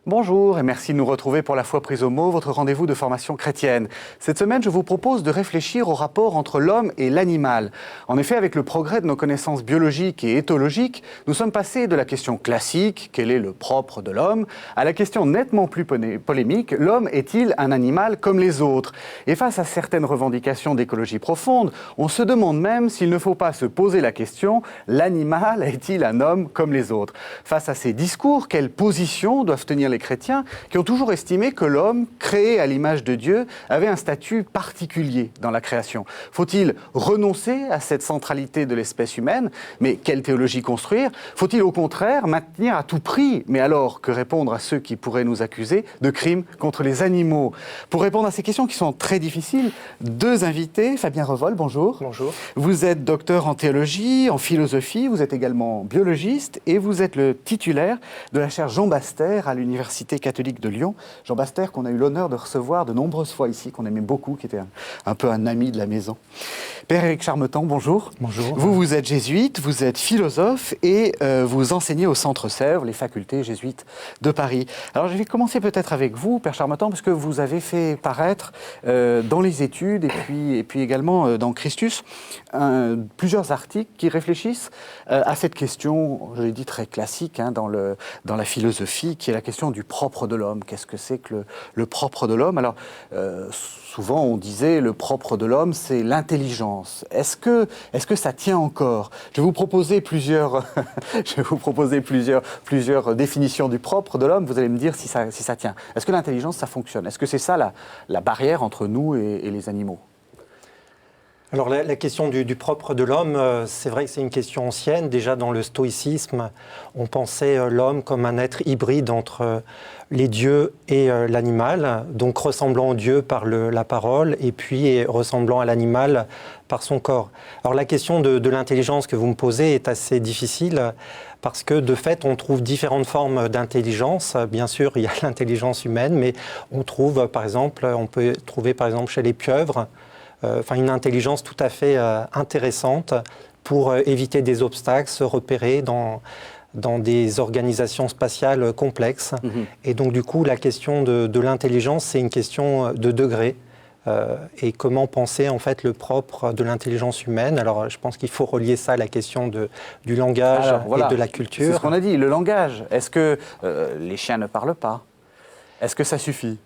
Bonjour et merci de nous retrouver pour La Foi prise au mot, votre rendez-vous de formation chrétienne. Cette semaine, je vous propose de réfléchir au rapport entre l'homme et l'animal. En effet, avec le progrès de nos connaissances biologiques et éthologiques, nous sommes passés de la question classique, quel est le propre de l'homme, à la question nettement plus polémique, l'homme est-il un animal comme les autres? Et face à certaines revendications d'écologie profonde, on se demande même s'il ne faut pas se poser la question, l'animal est-il un homme comme les autres? Face à ces discours, quelle position doivent tenir les chrétiens qui ont toujours estimé que l'homme, créé à l'image de Dieu, avait un statut particulier dans la création. Faut-il renoncer à cette centralité de l'espèce humaine? Mais quelle théologie construire? Faut-il au contraire maintenir à tout prix, mais alors que répondre à ceux qui pourraient nous accuser de crimes contre les animaux? Pour répondre à ces questions qui sont très difficiles, deux invités. Fabien Revol, bonjour. Bonjour. Vous êtes docteur en théologie, en philosophie, vous êtes également biologiste et vous êtes le titulaire de la chaire Jean Baster à l'Université catholique de Lyon. Jean Baster, qu'on a eu l'honneur de recevoir de nombreuses fois ici, qu'on aimait beaucoup, qui était un peu un ami de la maison. Père Éric Charmetan, bonjour. Bonjour. Vous êtes jésuite, vous êtes philosophe et vous enseignez au Centre Sèvres, les facultés jésuites de Paris. Alors je vais commencer peut-être avec vous, Père Charmetan, parce que vous avez fait paraître dans les études et puis également dans Christus plusieurs articles qui réfléchissent à cette question, je l'ai dit très classique dans la philosophie, qui est la question du propre de l'homme. Qu'est-ce que c'est que le propre de l'homme? Alors, souvent on disait le propre de l'homme, c'est l'intelligence. Est-ce que ça tient encore? Je vais vous proposer plusieurs définitions du propre de l'homme. Vous allez me dire si ça tient. Est-ce que l'intelligence, ça fonctionne? Est-ce que c'est ça la barrière entre nous et les animaux? Alors la question du propre de l'homme, c'est vrai que c'est une question ancienne. Déjà dans le stoïcisme, on pensait l'homme comme un être hybride entre les dieux et l'animal, donc ressemblant au Dieu par la parole et puis ressemblant à l'animal par son corps. Alors la question de l'intelligence que vous me posez est assez difficile parce que de fait on trouve différentes formes d'intelligence. Bien sûr il y a l'intelligence humaine, mais on peut trouver par exemple chez les pieuvres une intelligence tout à fait intéressante pour éviter des obstacles, se repérer dans des organisations spatiales complexes. Et donc du coup, la question de l'intelligence, c'est une question de degré. Et comment penser en fait le propre de l'intelligence humaine? Alors je pense qu'il faut relier ça à la question du langage et de la culture. C'est ce qu'on a dit, le langage. Est-ce que les chiens ne parlent pas? Est-ce que ça suffit?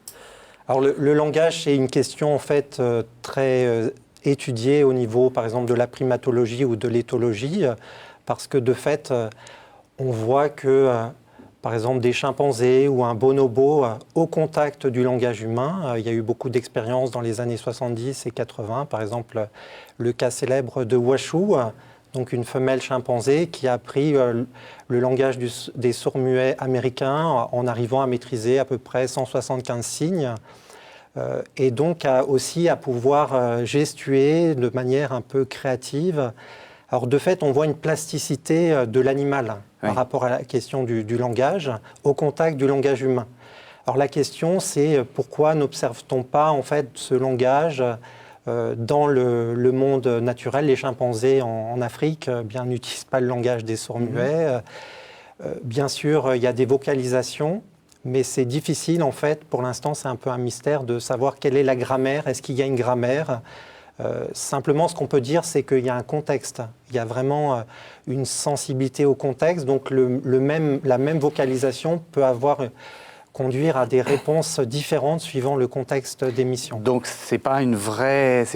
Alors le langage, c'est une question en fait très étudiée au niveau par exemple de la primatologie ou de l'éthologie, parce que de fait on voit que par exemple des chimpanzés ou un bonobo au contact du langage humain, il y a eu beaucoup d'expériences dans les années 70 et 80, par exemple le cas célèbre de Washoe, donc une femelle chimpanzé qui a appris le langage des sourds-muets américains en arrivant à maîtriser à peu près 175 signes et donc aussi à pouvoir gestuer de manière un peu créative. Alors de fait, on voit une plasticité de l'animal par rapport à la question du langage au contact du langage humain. Alors la question, c'est pourquoi n'observe-t-on pas en fait ce langage dans le monde naturel? Les chimpanzés en Afrique n'utilisent pas le langage des sourds-muets. Bien sûr, il y a des vocalisations, mais c'est difficile en fait, pour l'instant c'est un peu un mystère de savoir quelle est la grammaire, est-ce qu'il y a une grammaire? Simplement ce qu'on peut dire c'est qu'il y a un contexte, il y a vraiment une sensibilité au contexte, donc la même vocalisation peut conduire à des réponses différentes suivant le contexte d'émission. Donc c'est pas une vraie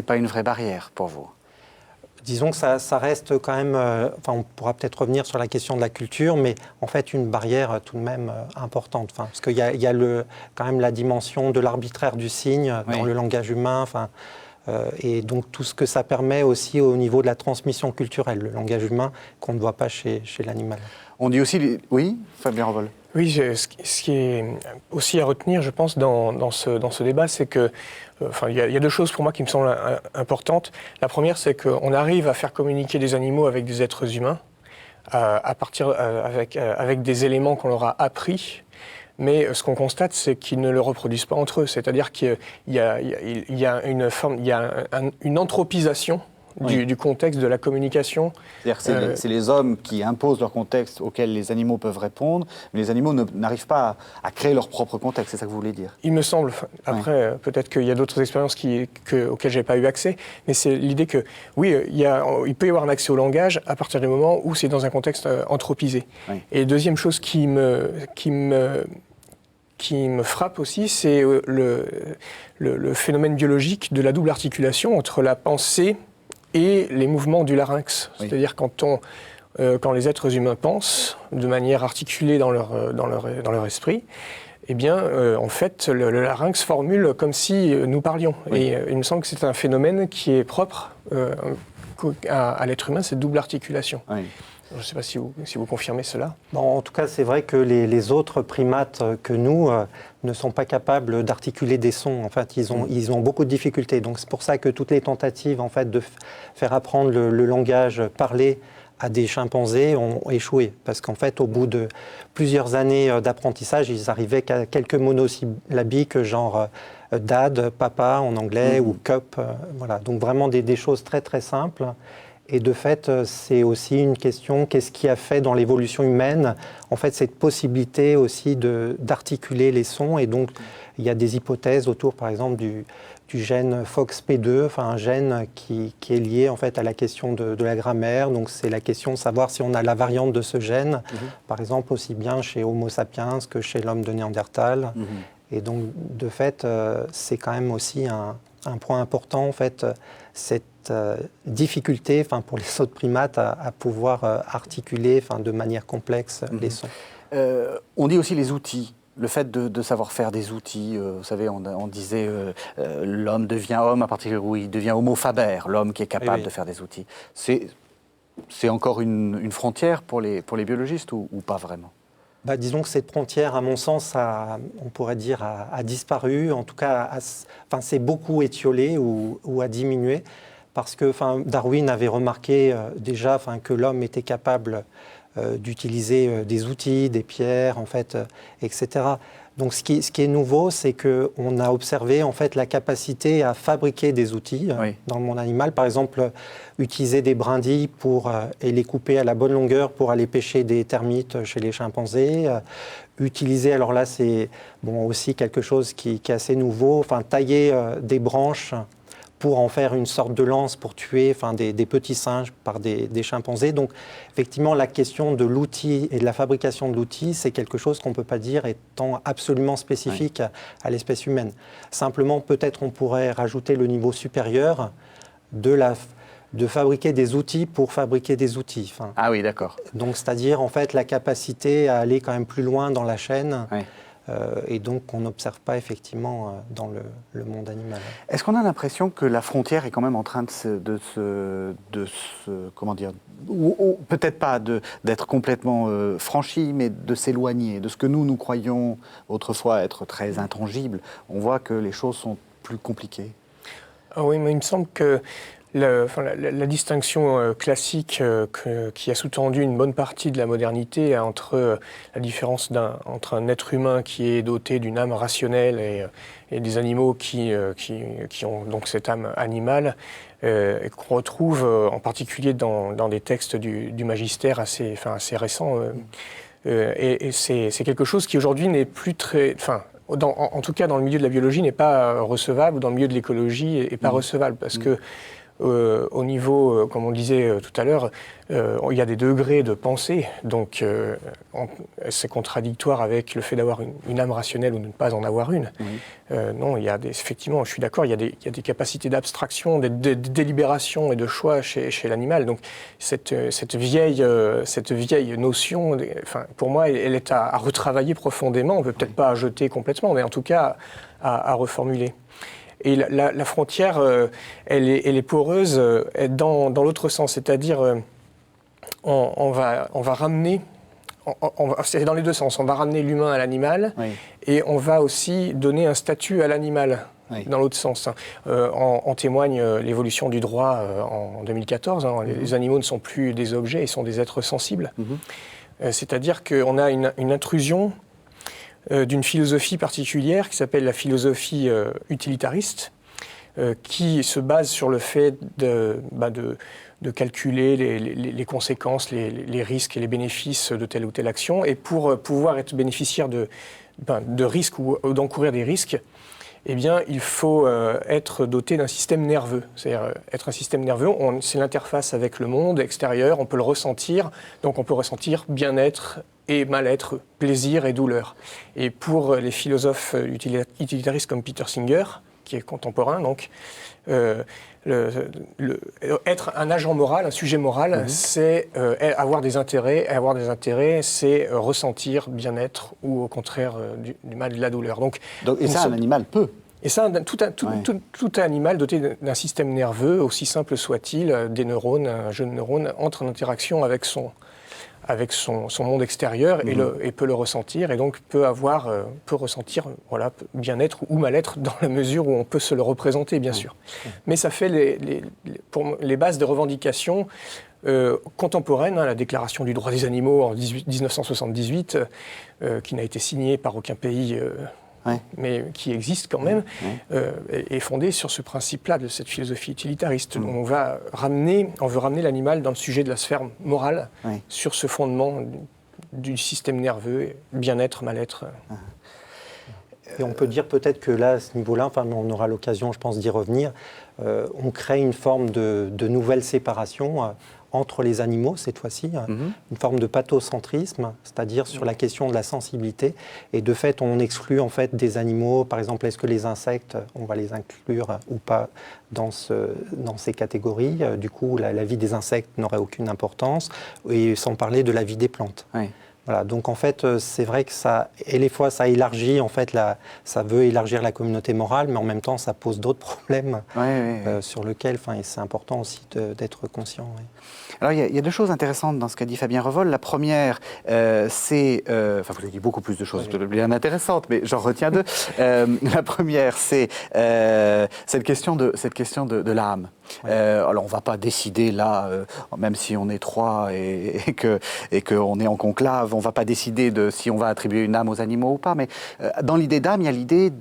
barrière pour vous? Disons que ça reste quand même, on pourra peut-être revenir sur la question de la culture, mais en fait une barrière tout de même importante. Parce qu'il y a quand même la dimension de l'arbitraire du signe dans le langage humain, et donc tout ce que ça permet aussi au niveau de la transmission culturelle, le langage humain qu'on ne voit pas chez l'animal. On dit aussi... Oui, Fabien Revol. Oui, ce qui est aussi à retenir, je pense, dans ce débat, c'est que il y a deux choses pour moi qui me semblent importantes. La première, c'est qu'on arrive à faire communiquer des animaux avec des êtres humains, avec des éléments qu'on leur a appris. Mais ce qu'on constate, c'est qu'ils ne le reproduisent pas entre eux. C'est-à-dire qu'il y a une anthropisation du contexte de la communication. C'est-à-dire que c'est les hommes qui imposent leur contexte auquel les animaux peuvent répondre, mais les animaux n'arrivent pas à créer leur propre contexte, c'est ça que vous voulez dire? Il me semble. Après, peut-être qu'il y a d'autres expériences auxquelles je n'ai pas eu accès, mais c'est l'idée que, oui, il peut y avoir un accès au langage à partir du moment où c'est dans un contexte anthropisé. Oui. Et deuxième chose qui me frappe aussi, c'est le phénomène biologique de la double articulation entre la pensée et les mouvements du larynx. Oui. C'est-à-dire quand les êtres humains pensent de manière articulée dans leur esprit, eh bien, en fait, le larynx formule comme si nous parlions. Oui. Et il me semble que c'est un phénomène qui est propre à l'être humain, cette double articulation. Oui. Je ne sais pas si vous confirmez cela. Bon, en tout cas, c'est vrai que les autres primates que nous ne sont pas capables d'articuler des sons. En fait, ils ont beaucoup de difficultés. Donc, c'est pour ça que toutes les tentatives en fait, de faire apprendre le langage parlé à des chimpanzés ont échoué. Parce qu'en fait, au bout de plusieurs années d'apprentissage, ils arrivaient qu'à quelques monosyllabiques, genre dad, papa en anglais, ou cup. Voilà. Donc, vraiment des choses très, très simples. Et de fait, c'est aussi une question, qu'est-ce qui a fait dans l'évolution humaine, en fait, cette possibilité aussi d'articuler les sons. Et donc, il y a des hypothèses autour, par exemple, du gène FOXP2, enfin un gène qui est lié en fait à la question de la grammaire. Donc, c'est la question de savoir si on a la variante de ce gène, par exemple, aussi bien chez Homo sapiens que chez l'homme de Néandertal. Et donc, de fait, c'est quand même aussi un point important, en fait, cette difficulté pour les autres primates à pouvoir articuler de manière complexe les sons. On dit aussi les outils, le fait de savoir faire des outils. Vous savez, on disait l'homme devient homme à partir où il devient homo faber, l'homme qui est capable de faire des outils. C'est encore une frontière pour les biologistes ou pas vraiment? Disons que cette frontière, à mon sens, on pourrait dire, a disparu. En tout cas, c'est beaucoup étiolé ou a diminué. Parce que Darwin avait remarqué déjà que l'homme était capable d'utiliser des outils, des pierres, en fait, etc. Donc ce qui est nouveau, c'est qu'on a observé en fait, la capacité à fabriquer des outils dans le monde animal. Par exemple, utiliser des brindilles et les couper à la bonne longueur pour aller pêcher des termites chez les chimpanzés. Utiliser, alors là c'est aussi quelque chose qui est assez nouveau, tailler des branches pour en faire une sorte de lance pour tuer des petits singes par des chimpanzés. Donc, effectivement, la question de l'outil et de la fabrication de l'outil, c'est quelque chose qu'on ne peut pas dire étant absolument spécifique à l'espèce humaine. Simplement, peut-être on pourrait rajouter le niveau supérieur de fabriquer des outils pour fabriquer des outils. Ah oui, d'accord. Donc, c'est-à-dire, en fait, la capacité à aller quand même plus loin dans la chaîne. Et donc, on n'observe pas effectivement dans le monde animal. Est-ce qu'on a l'impression que la frontière est quand même en train de comment dire, ou peut-être pas d'être complètement franchie, mais de s'éloigner de ce que nous croyions autrefois être très intangible? On voit que les choses sont plus compliquées. Ah oui, mais il me semble que la distinction classique qui a sous-tendu une bonne partie de la modernité entre la différence entre un être humain qui est doté d'une âme rationnelle et des animaux qui ont donc cette âme animale, et qu'on retrouve en particulier dans des textes du magistère assez récents. Et c'est quelque chose qui aujourd'hui n'est plus très... en tout cas dans le milieu de la biologie n'est pas recevable, dans le milieu de l'écologie n'est pas recevable, parce que au niveau, comme on le disait tout à l'heure, il y a des degrés de pensée, donc c'est contradictoire avec le fait d'avoir une âme rationnelle ou de ne pas en avoir une. Non, effectivement, je suis d'accord, il y a des capacités d'abstraction, de délibération et de choix chez l'animal. Donc cette vieille notion, pour moi, elle est à retravailler profondément. On ne peut peut-être pas à jeter complètement, mais en tout cas à reformuler. Et la frontière, elle est poreuse dans l'autre sens, c'est-à-dire on va ramener, c'est dans les deux sens, on va ramener l'humain à l'animal et on va aussi donner un statut à l'animal. Dans l'autre sens. En témoigne l'évolution du droit en 2014. Les animaux ne sont plus des objets, ils sont des êtres sensibles. C'est-à-dire qu'on a une intrusion d'une philosophie particulière qui s'appelle la philosophie utilitariste, qui se base sur le fait de calculer les conséquences, les risques et les bénéfices de telle ou telle action. Et pour pouvoir être bénéficiaire de risques ou d'encourir des risques, eh bien, il faut être doté d'un système nerveux. C'est-à-dire être un système nerveux, c'est l'interface avec le monde extérieur, on peut le ressentir. Donc on peut ressentir bien-être et mal-être, plaisir et douleur. Et pour les philosophes utilitaristes comme Peter Singer, qui est contemporain, donc, être un agent moral, un sujet moral, c'est avoir des intérêts. Et avoir des intérêts, c'est ressentir bien-être ou au contraire du mal et de la douleur. Et ça, un animal peut. Et ça, tout animal doté d'un système nerveux, aussi simple soit-il, des neurones, un jeu de neurones, entre en interaction avec son monde extérieur et peut le ressentir, et donc peut ressentir bien-être ou mal-être dans la mesure où on peut se le représenter, bien sûr. Mais ça fait les bases de revendications contemporaines, la Déclaration du droit des animaux en 1978, qui n'a été signée par aucun pays, mais qui existe quand même, est fondée sur ce principe-là, de cette philosophie utilitariste. On veut ramener l'animal dans le sujet de la sphère morale, sur ce fondement du système nerveux, bien-être, mal-être. Et on peut dire peut-être que là, à ce niveau-là, on aura l'occasion, je pense, d'y revenir, on crée une forme de nouvelle séparation entre les animaux, cette fois-ci, une forme de pathocentrisme, c'est-à-dire sur la question de la sensibilité. Et de fait, on exclut en fait des animaux, par exemple, est-ce que les insectes, on va les inclure ou pas dans ces catégories. Du coup, la vie des insectes n'aurait aucune importance, et sans parler de la vie des plantes. Voilà, donc en fait, c'est vrai que ça élargit, en fait, ça veut élargir la communauté morale, mais en même temps, ça pose d'autres problèmes sur lesquels, c'est important aussi d'être conscient. Alors, il y a deux choses intéressantes dans ce qu'a dit Fabien Revol. La première, c'est... vous avez dit beaucoup plus de choses bien intéressantes, mais j'en retiens deux. La première, c'est cette question de l'âme. Alors, on ne va pas décider là, même si on est trois et qu'on est en conclave, on ne va pas décider de si on va attribuer une âme aux animaux ou pas, mais dans l'idée d'âme, il y a l'idée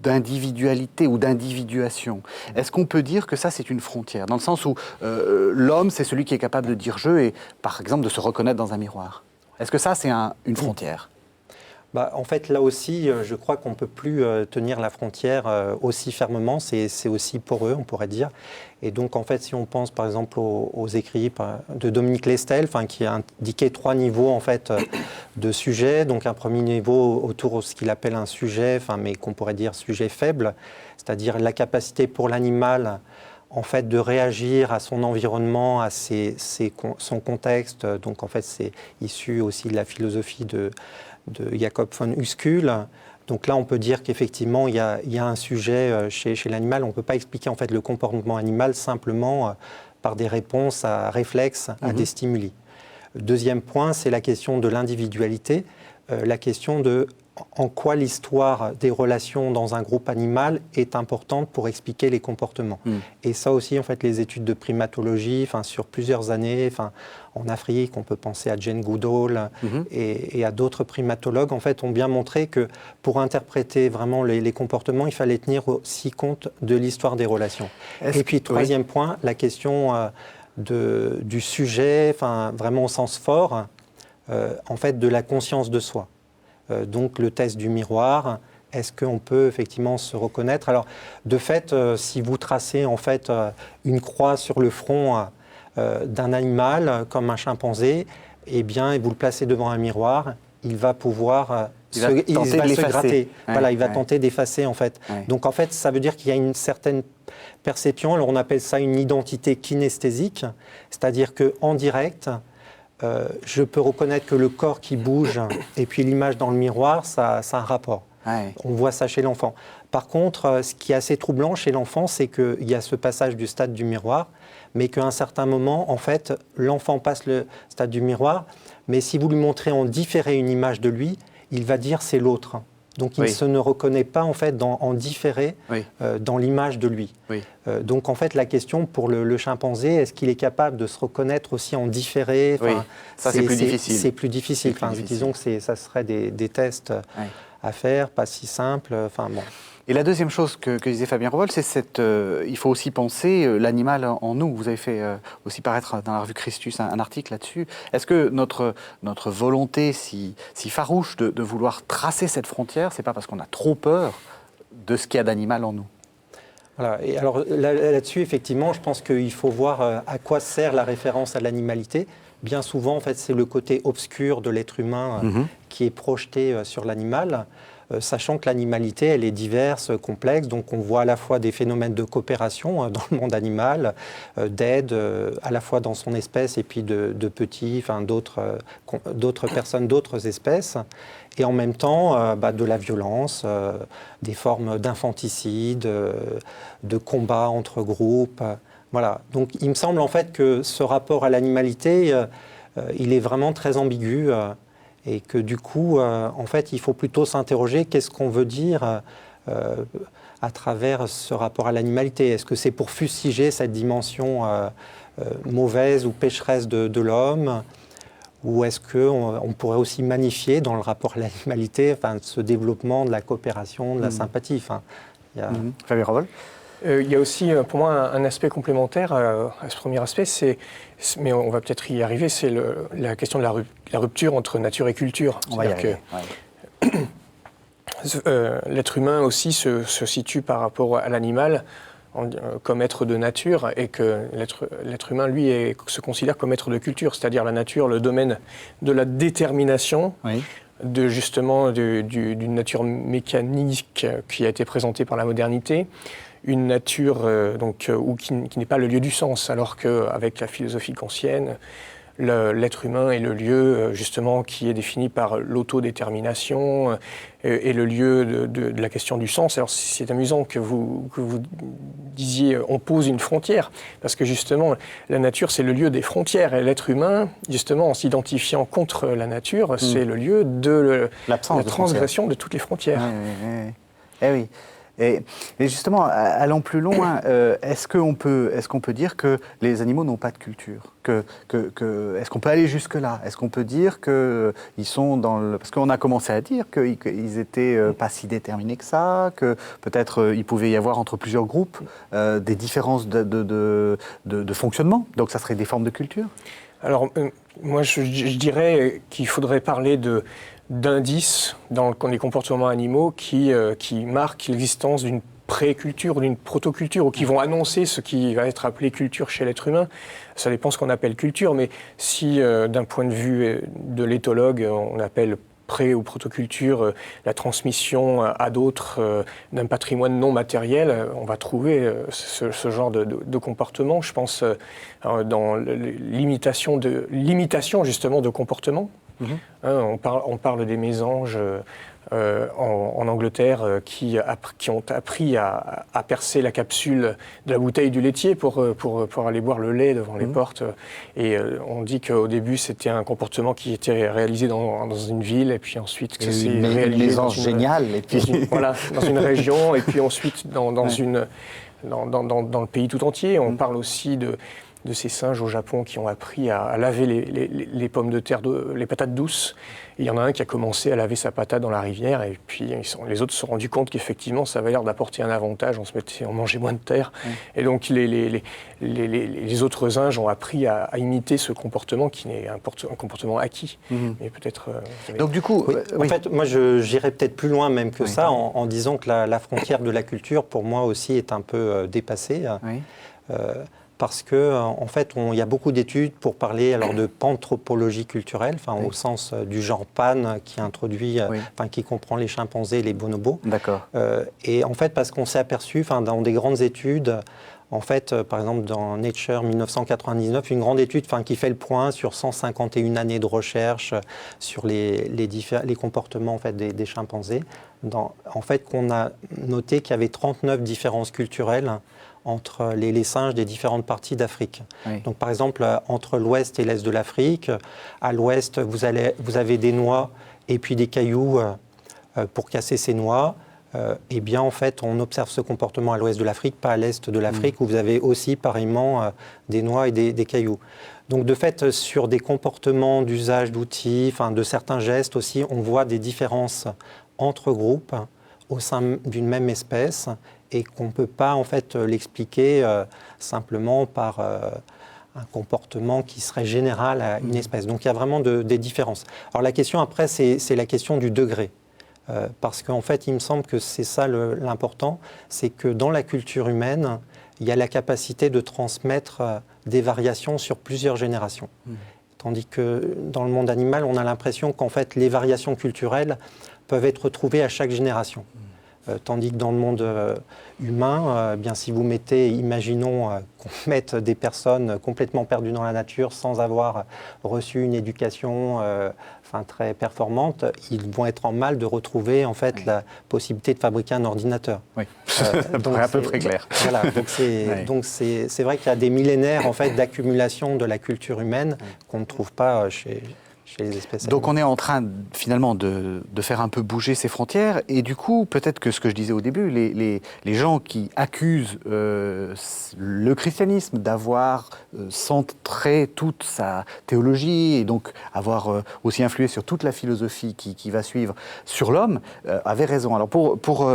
d'individualité ou d'individuation. Est-ce qu'on peut dire que ça, c'est une frontière? Dans le sens où l'homme, c'est celui qui est capable de dire « je » et, par exemple, de se reconnaître dans un miroir. Est-ce que ça, c'est une frontière? En fait, là aussi, je crois qu'on ne peut plus tenir la frontière aussi fermement. C'est aussi poreux, on pourrait dire. Et donc, en fait, si on pense, par exemple, aux écrits de Dominique Lestel, qui a indiqué 3 niveaux, en fait, de sujets. Donc, un premier niveau autour de ce qu'il appelle un sujet, mais qu'on pourrait dire sujet faible, c'est-à-dire la capacité pour l'animal, en fait, de réagir à son environnement, à son contexte. Donc, en fait, c'est issu aussi de la philosophie de Jacob von Usküll. Donc là, on peut dire qu'effectivement, il y a un sujet chez l'animal. On ne peut pas expliquer en fait le comportement animal simplement par des réponses à réflexes, à des stimuli. Deuxième point, c'est la question de l'individualité, la question de en quoi l'histoire des relations dans un groupe animal est importante pour expliquer les comportements. Et ça aussi, en fait, les études de primatologie, sur plusieurs années, en Afrique, on peut penser à Jane Goodall et à d'autres primatologues, en fait, ont bien montré que pour interpréter vraiment les comportements, il fallait tenir aussi compte de l'histoire des relations. Et puis, troisième point, la question du sujet, vraiment au sens fort, en fait, de la conscience de soi. Donc le test du miroir, est-ce qu'on peut effectivement se reconnaître? Alors de fait, si vous tracez en fait une croix sur le front d'un animal comme un chimpanzé, et vous le placez devant un miroir, il va pouvoir il va se gratter. Il va tenter d'effacer en fait. Donc en fait, ça veut dire qu'il y a une certaine perception. Alors on appelle ça une identité kinesthésique, c'est-à-dire que en direct, je peux reconnaître que le corps qui bouge et puis l'image dans le miroir, ça a un rapport. On voit ça chez l'enfant. Par contre, ce qui est assez troublant chez l'enfant, c'est qu'il y a ce passage du stade du miroir, mais qu'à un certain moment, en fait, l'enfant passe le stade du miroir, mais si vous lui montrez en différé une image de lui, il va dire c'est l'autre. Donc il ne reconnaît pas en fait en différé dans l'image de lui. Donc en fait la question pour le chimpanzé, est-ce qu'il est capable de se reconnaître aussi en différé? Ça c'est plus difficile. C'est plus difficile. Disons que ça serait des tests à faire, pas si simples. Et la deuxième chose que disait Fabien Revol, c'est il faut aussi penser l'animal en nous. Vous avez fait aussi paraître dans la revue Christus un article là-dessus. Est-ce que notre volonté si farouche de vouloir tracer cette frontière, c'est pas parce qu'on a trop peur de ce qu'il y a d'animal en nous? Voilà. Et alors là-dessus, effectivement, je pense qu'il faut voir à quoi sert la référence à l'animalité. Bien souvent, en fait, c'est le côté obscur de l'être humain qui est projeté sur l'animal, sachant que l'animalité, elle est diverse, complexe. Donc, on voit à la fois des phénomènes de coopération dans le monde animal, d'aide à la fois dans son espèce et puis de petits, enfin d'autres personnes, d'autres espèces. Et en même temps, de la violence, des formes d'infanticide, de combats entre groupes. Voilà. Donc, il me semble en fait que ce rapport à l'animalité, il est vraiment très ambigu et que du coup, en fait, il faut plutôt s'interroger qu'est-ce qu'on veut dire à travers ce rapport à l'animalité. Est-ce que c'est pour fustiger cette dimension mauvaise ou pécheresse de l'homme? Ou est-ce qu'on pourrait aussi magnifier dans le rapport à l'animalité ce développement de la coopération, de la sympathie Fabien Revol. Il y a aussi, pour moi, un aspect complémentaire à ce premier aspect, mais on va peut-être y arriver, c'est la question de la rupture entre nature et culture. On va y arriver. L'être humain aussi se situe par rapport à l'animal comme être de nature, et que l'être humain, lui, se considère comme être de culture, c'est-à-dire la nature, le domaine de la détermination, d'une nature mécanique qui a été présentée par la modernité, une nature qui n'est pas le lieu du sens, alors qu'avec la philosophie kantienne, l'être humain est le lieu justement qui est défini par l'autodétermination et le lieu de la question du sens. Alors c'est amusant que vous disiez on pose une frontière, parce que justement la nature c'est le lieu des frontières, et l'être humain justement en s'identifiant contre la nature c'est le lieu de la transgression de toutes les frontières. Eh oui. Et justement, allant plus loin, est-ce qu'on peut dire que les animaux n'ont pas de culture? Est-ce qu'on peut aller jusque-là? Est-ce qu'on peut dire qu'ils sont dans le... Parce qu'on a commencé à dire qu'ils n'étaient pas si déterminés que ça, que peut-être il pouvait y avoir entre plusieurs groupes des différences de fonctionnement. Donc ça serait des formes de culture? Alors, moi je dirais qu'il faudrait parler d'indices dans les comportements animaux qui marquent l'existence d'une pré-culture ou d'une proto-culture, ou qui vont annoncer ce qui va être appelé culture chez l'être humain. Ça dépend ce qu'on appelle culture, mais si d'un point de vue de l'éthologue, on appelle pré- ou protoculture la transmission à d'autres d'un patrimoine non matériel, on va trouver ce genre de comportement. Je pense dans l'imitation justement de comportements. On parle des mésanges en Angleterre qui ont appris à percer la capsule de la bouteille du laitier pour aller boire le lait devant les portes. Et on dit qu'au début, c'était un comportement qui était réalisé dans une ville, et puis ensuite que c'est réalisé une mésange géniale, et puis... dans une région, et puis ensuite dans le pays tout entier. On parle aussi de ces singes au Japon qui ont appris à laver les pommes de terre, les patates douces. Et il y en a un qui a commencé à laver sa patate dans la rivière, et puis les autres se sont rendus compte qu'effectivement ça avait l'air d'apporter un avantage, on mangeait moins de terre. Et donc les autres singes ont appris à imiter ce comportement qui est un comportement acquis. Mais peut-être... Donc du coup... En fait, moi j'irais peut-être plus loin même que ça, en disant que la frontière de la culture, pour moi aussi, est un peu dépassée. Parce que en fait, il y a beaucoup d'études pour parler alors de panthropologie culturelle, au sens du genre pan qui introduit, qui comprend les chimpanzés et les bonobos. D'accord. Et en fait, parce qu'on s'est aperçu, dans des grandes études, en fait, par exemple dans Nature 1999, une grande étude qui fait le point sur 151 années de recherche sur les comportements en fait, des chimpanzés, en fait, qu'on a noté qu'il y avait 39 différences culturelles entre les singes des différentes parties d'Afrique. Donc par exemple, entre l'ouest et l'est de l'Afrique, à l'ouest, vous avez des noix et puis des cailloux pour casser ces noix. Eh bien, en fait, on observe ce comportement à l'ouest de l'Afrique, pas à l'est de l'Afrique, où vous avez aussi pareillement des noix et des cailloux. Donc de fait, sur des comportements d'usage d'outils, de certains gestes aussi, on voit des différences entre groupes, au sein d'une même espèce et qu'on ne peut pas en fait l'expliquer simplement par un comportement qui serait général à une espèce. Donc il y a vraiment des différences. Alors la question après, c'est la question du degré. Parce qu'en fait, il me semble que c'est ça l'important, c'est que dans la culture humaine, il y a la capacité de transmettre des variations sur plusieurs générations. Tandis que dans le monde animal, on a l'impression qu'en fait, les variations culturelles peuvent être retrouvées à chaque génération. Tandis que dans le monde humain, bien si vous mettez, imaginons qu'on mette des personnes complètement perdues dans la nature sans avoir reçu une éducation très performante, ils vont être en mal de retrouver en fait la possibilité de fabriquer un ordinateur. Oui, ça paraît à peu près clair. Voilà, donc c'est vrai qu'il y a des millénaires en fait d'accumulation de la culture humaine qu'on ne trouve pas chez les espèces animales. Donc on est en train finalement de faire un peu bouger ces frontières et du coup peut-être que ce que je disais au début, les gens qui accusent le christianisme d'avoir centré toute sa théologie et donc avoir aussi influé sur toute la philosophie qui va suivre sur l'homme, avaient raison. Alors pour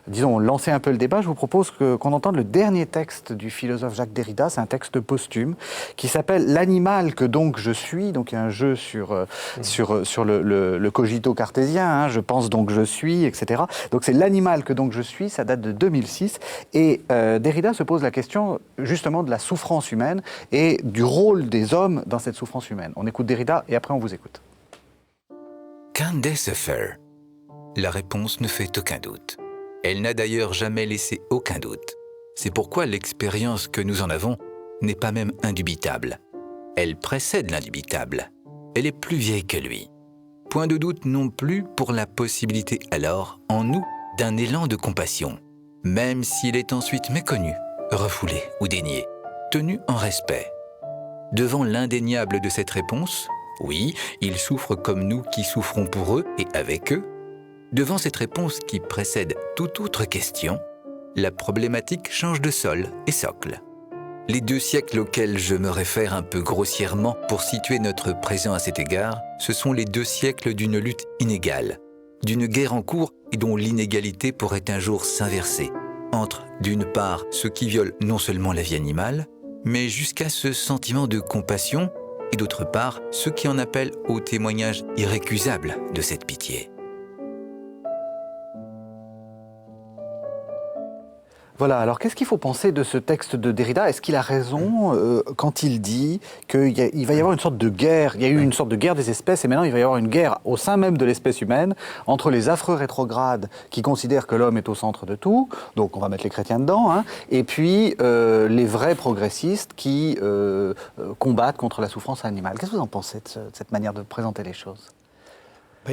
disons lancer un peu le débat, je vous propose qu'on entende le dernier texte du philosophe Jacques Derrida, c'est un texte posthume qui s'appelle « L'animal que donc je suis », donc il y a un jeu sur le cogito cartésien, hein, je pense donc je suis, etc. Donc c'est l'animal que donc je suis, ça date de 2006. Et Derrida se pose la question justement de la souffrance humaine et du rôle des hommes dans cette souffrance humaine. On écoute Derrida et après on vous écoute. Can they suffer? La réponse ne fait aucun doute. Elle n'a d'ailleurs jamais laissé aucun doute. C'est pourquoi l'expérience que nous en avons n'est pas même indubitable. Elle précède l'indubitable. Elle est plus vieille que lui. Point de doute non plus pour la possibilité alors, en nous, d'un élan de compassion, même s'il est ensuite méconnu, refoulé ou dénié, tenu en respect. Devant l'indéniable de cette réponse, oui, ils souffrent comme nous qui souffrons pour eux et avec eux. Devant cette réponse qui précède toute autre question, la problématique change de sol et socle. Les 2 siècles auxquels je me réfère un peu grossièrement pour situer notre présent à cet égard, ce sont les 2 siècles d'une lutte inégale, d'une guerre en cours et dont l'inégalité pourrait un jour s'inverser, entre, d'une part, ceux qui violent non seulement la vie animale, mais jusqu'à ce sentiment de compassion, et d'autre part, ceux qui en appellent au témoignage irrécusable de cette pitié. Voilà, alors qu'est-ce qu'il faut penser de ce texte de Derrida? Est-ce qu'il a raison quand il dit qu'il va y avoir une sorte de guerre? Il y a eu une sorte de guerre des espèces et maintenant il va y avoir une guerre au sein même de l'espèce humaine entre les affreux rétrogrades qui considèrent que l'homme est au centre de tout, donc on va mettre les chrétiens dedans, hein, et puis les vrais progressistes qui combattent contre la souffrance animale. Qu'est-ce que vous en pensez de cette manière de présenter les choses?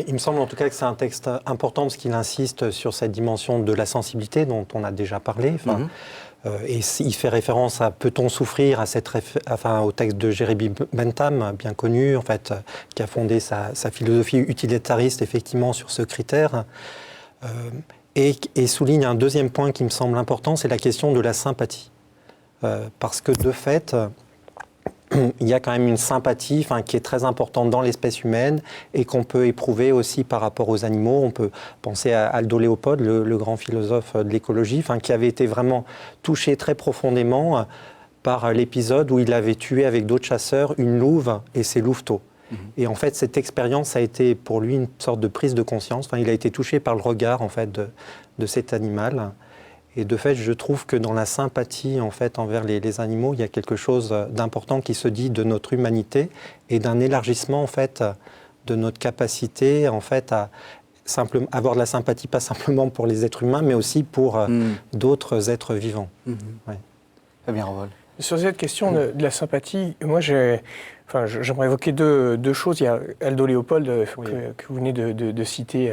Il me semble en tout cas que c'est un texte important parce qu'il insiste sur cette dimension de la sensibilité dont on a déjà parlé. Et il fait référence à peut-on souffrir au texte de Jeremy Bentham, bien connu, en fait, qui a fondé sa philosophie utilitariste effectivement sur ce critère. Et souligne un deuxième point qui me semble important, c'est la question de la sympathie. Parce que de fait, il y a quand même une sympathie qui est très importante dans l'espèce humaine et qu'on peut éprouver aussi par rapport aux animaux. On peut penser à Aldo Leopold, le grand philosophe de l'écologie, qui avait été vraiment touché très profondément par l'épisode où il avait tué avec d'autres chasseurs une louve et ses louveteaux. Et en fait, cette expérience a été pour lui une sorte de prise de conscience. Il a été touché par le regard en fait, de cet animal. Et de fait, je trouve que dans la sympathie en fait, envers les animaux, il y a quelque chose d'important qui se dit de notre humanité et d'un élargissement en fait, de notre capacité en fait, à avoir de la sympathie, pas simplement pour les êtres humains, mais aussi pour d'autres êtres vivants. Ouais. Très bien, Revol. Sur cette question de la sympathie, moi j'aimerais évoquer deux choses. Il y a Aldo Leopold que vous venez de citer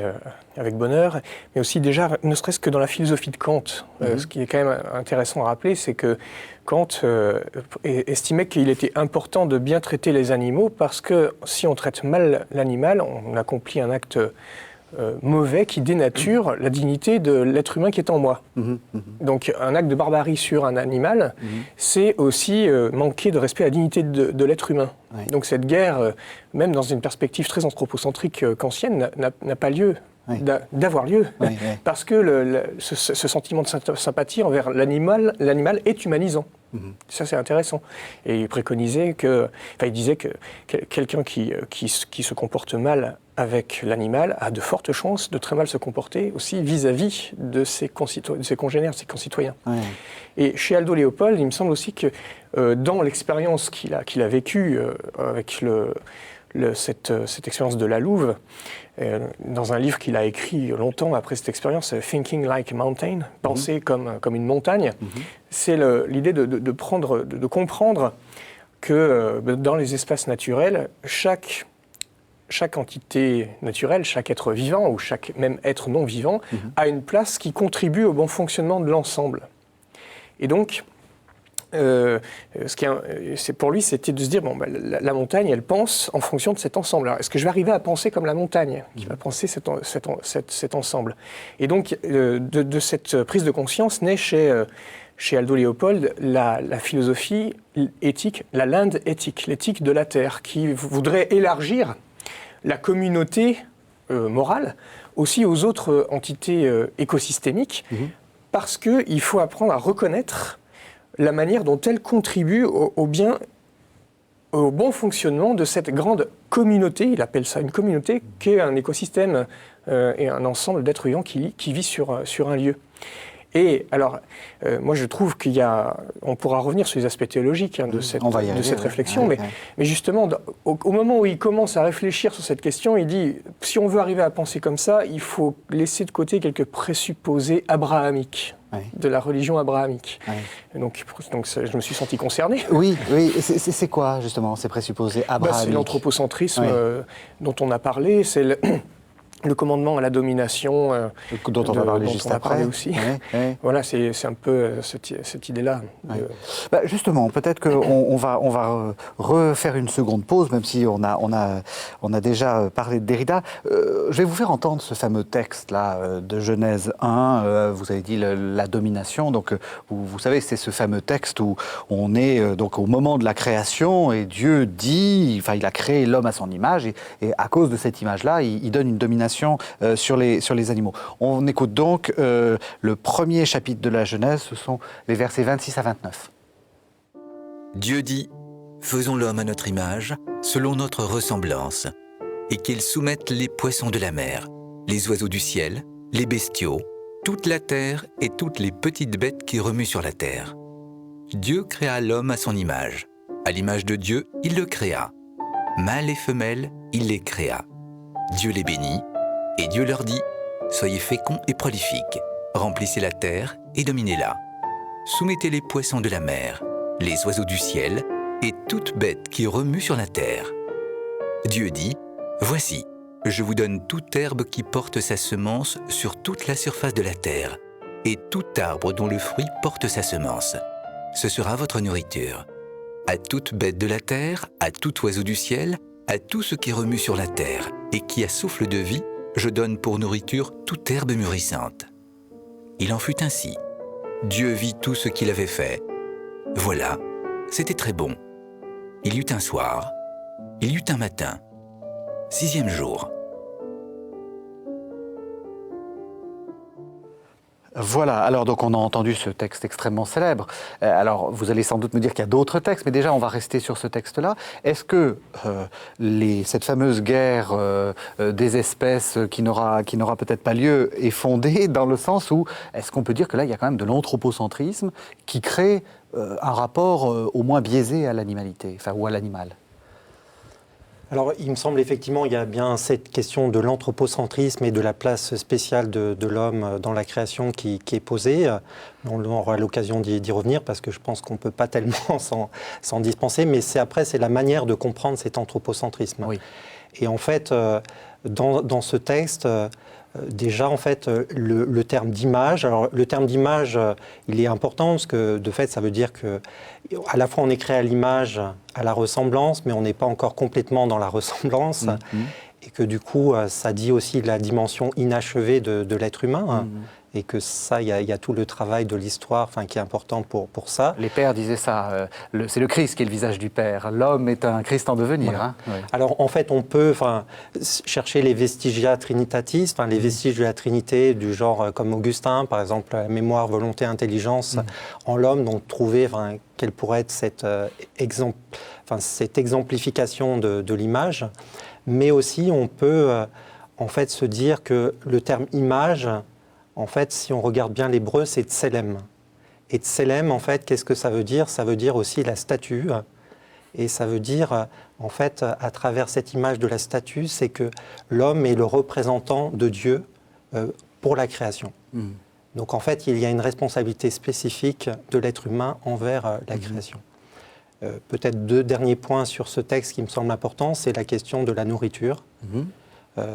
avec bonheur, mais aussi déjà, ne serait-ce que dans la philosophie de Kant, ce qui est quand même intéressant à rappeler, c'est que Kant estimait qu'il était important de bien traiter les animaux parce que si on traite mal l'animal, on accomplit un acte mauvais qui dénature la dignité de l'être humain qui est en moi. Donc un acte de barbarie sur un animal, c'est aussi manquer de respect à la dignité de l'être humain. Oui. Donc cette guerre, même dans une perspective très anthropocentrique kantienne, n'a pas lieu. D'avoir lieu, parce que ce sentiment de sympathie envers l'animal est humanisant. Ça, c'est intéressant. Et il préconisait il disait que quelqu'un qui se comporte mal avec l'animal a de fortes chances de très mal se comporter aussi vis-à-vis de ses congénères, de ses concitoyens. Et chez Aldo Leopold, il me semble aussi que dans l'expérience qu'il a vécue avec cette expérience de la Louve, dans un livre qu'il a écrit longtemps après cette expérience, Thinking Like a Mountain, penser comme une montagne, c'est l'idée de comprendre que dans les espaces naturels, chaque entité naturelle, chaque être vivant ou chaque même être non vivant a une place qui contribue au bon fonctionnement de l'ensemble. Et donc, pour lui, c'était de se dire, la montagne, elle pense en fonction de cet ensemble. Alors, est-ce que je vais arriver à penser comme la montagne qui va penser cet ensemble? Et donc, de cette prise de conscience naît chez Aldo Leopold la philosophie éthique, la land éthique, l'éthique de la Terre, qui voudrait élargir la communauté morale aussi aux autres entités écosystémiques, parce qu'il faut apprendre à reconnaître la manière dont elle contribue au bon fonctionnement de cette grande communauté, il appelle ça une communauté, qui est un écosystème et un ensemble d'êtres vivants qui vit sur un lieu. Et alors, moi je trouve on pourra revenir sur les aspects théologiques de cette réflexion, mais justement, au moment où il commence à réfléchir sur cette question, il dit, si on veut arriver à penser comme ça, il faut laisser de côté quelques présupposés abrahamiques. De la religion abrahamique. Donc je me suis senti concerné. Oui, c'est quoi justement ces présupposés abrahamiques? C'est l'anthropocentrisme dont on a parlé, c'est le commandement à la domination dont on va parler juste après aussi. Voilà, c'est un peu cette idée-là. Justement, peut-être qu'on va refaire une seconde pause, même si on a déjà parlé de Derrida. Je vais vous faire entendre ce fameux texte-là de Genèse 1. Vous avez dit la domination. Donc, vous savez, c'est ce fameux texte où on est donc au moment de la création et Dieu dit, il a créé l'homme à son image et à cause de cette image-là, il donne une domination sur les animaux. On écoute donc le premier chapitre de la Genèse, ce sont les versets 26 à 29. Dieu dit, « Faisons l'homme à notre image, selon notre ressemblance, et qu'il soumette les poissons de la mer, les oiseaux du ciel, les bestiaux, toute la terre et toutes les petites bêtes qui remuent sur la terre. » Dieu créa l'homme à son image. À l'image de Dieu, il le créa. Mâle et femelle, il les créa. Dieu les bénit, et Dieu leur dit, « Soyez féconds et prolifiques, remplissez la terre et dominez-la. Soumettez les poissons de la mer, les oiseaux du ciel, et toute bête qui remue sur la terre. » Dieu dit, « Voici, je vous donne toute herbe qui porte sa semence sur toute la surface de la terre, et tout arbre dont le fruit porte sa semence. Ce sera votre nourriture. À toute bête de la terre, à tout oiseau du ciel, à tout ce qui remue sur la terre, et qui a souffle de vie, je donne pour nourriture toute herbe mûrissante. » Il en fut ainsi. Dieu vit tout ce qu'il avait fait. Voilà, c'était très bon. Il y eut un soir, il y eut un matin, 6e jour. Voilà, alors donc on a entendu ce texte extrêmement célèbre. Alors vous allez sans doute me dire qu'il y a d'autres textes, mais déjà on va rester sur ce texte-là. Est-ce que cette fameuse guerre des espèces qui n'aura peut-être pas lieu est fondée dans le sens où, est-ce qu'on peut dire que là il y a quand même de l'anthropocentrisme qui crée un rapport au moins biaisé à l'animalité, ou à l'animal? Alors, il me semble effectivement qu'il y a bien cette question de l'anthropocentrisme et de la place spéciale de l'homme dans la création qui est posée. On aura l'occasion d'y revenir parce que je pense qu'on ne peut pas tellement s'en dispenser, mais c'est la manière de comprendre cet anthropocentrisme. Oui. Et en fait, dans ce texte, déjà, en fait, le terme d'image, alors le terme d'image, il est important parce que, de fait, ça veut dire que à la fois on est créé à l'image, à la ressemblance, mais on n'est pas encore complètement dans la ressemblance. Et et que du coup, ça dit aussi la dimension inachevée de l'être humain. Et que ça, il y a tout le travail de l'histoire qui est important pour ça. Les pères disaient ça, c'est le Christ qui est le visage du Père. L'homme est un Christ en devenir. Voilà. Oui. Alors en fait, on peut chercher les vestigia trinitatis, les vestiges de la Trinité, du genre comme Augustin, par exemple, la mémoire, volonté, intelligence en l'homme, donc trouver quelle pourrait être cette exemplification de l'image. Mais aussi, on peut en fait se dire que le terme image, en fait, si on regarde bien l'hébreu, c'est tselem. Et tselem, en fait, qu'est-ce que ça veut dire? Ça veut dire aussi la statue. Et ça veut dire, en fait, à travers cette image de la statue, c'est que l'homme est le représentant de Dieu pour la création. Donc, en fait, il y a une responsabilité spécifique de l'être humain envers la création. Peut-être 2 derniers points sur ce texte qui me semblent importants, c'est la question de la nourriture.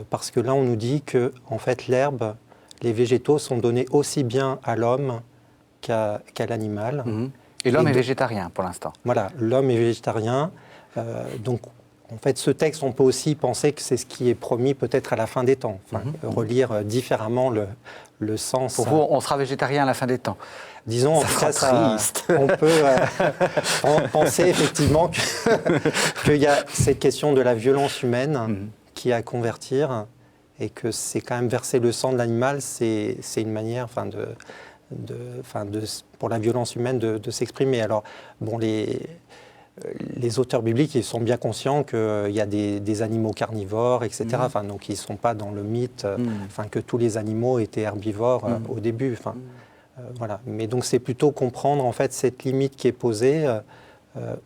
Parce que là, on nous dit que, en fait, l'herbe, les végétaux sont donnés aussi bien à l'homme qu'à l'animal. Et l'homme est végétarien pour l'instant. Voilà, l'homme est végétarien. Donc, en fait, ce texte, on peut aussi penser que c'est ce qui est promis peut-être à la fin des temps. Relire différemment le sens. Pour vous, on sera végétarien à la fin des temps. Disons, en tout cas, triste. On peut penser effectivement qu'il y a cette question de la violence humaine qui est à convertir. Et que c'est quand même verser le sang de l'animal, c'est une manière pour la violence humaine de s'exprimer. Alors, bon, les auteurs bibliques, ils sont bien conscients qu'il y a des animaux carnivores, etc. Donc, ils ne sont pas dans le mythe que tous les animaux étaient herbivores au début. Voilà. Mais donc, c'est plutôt comprendre en fait, cette limite qui est posée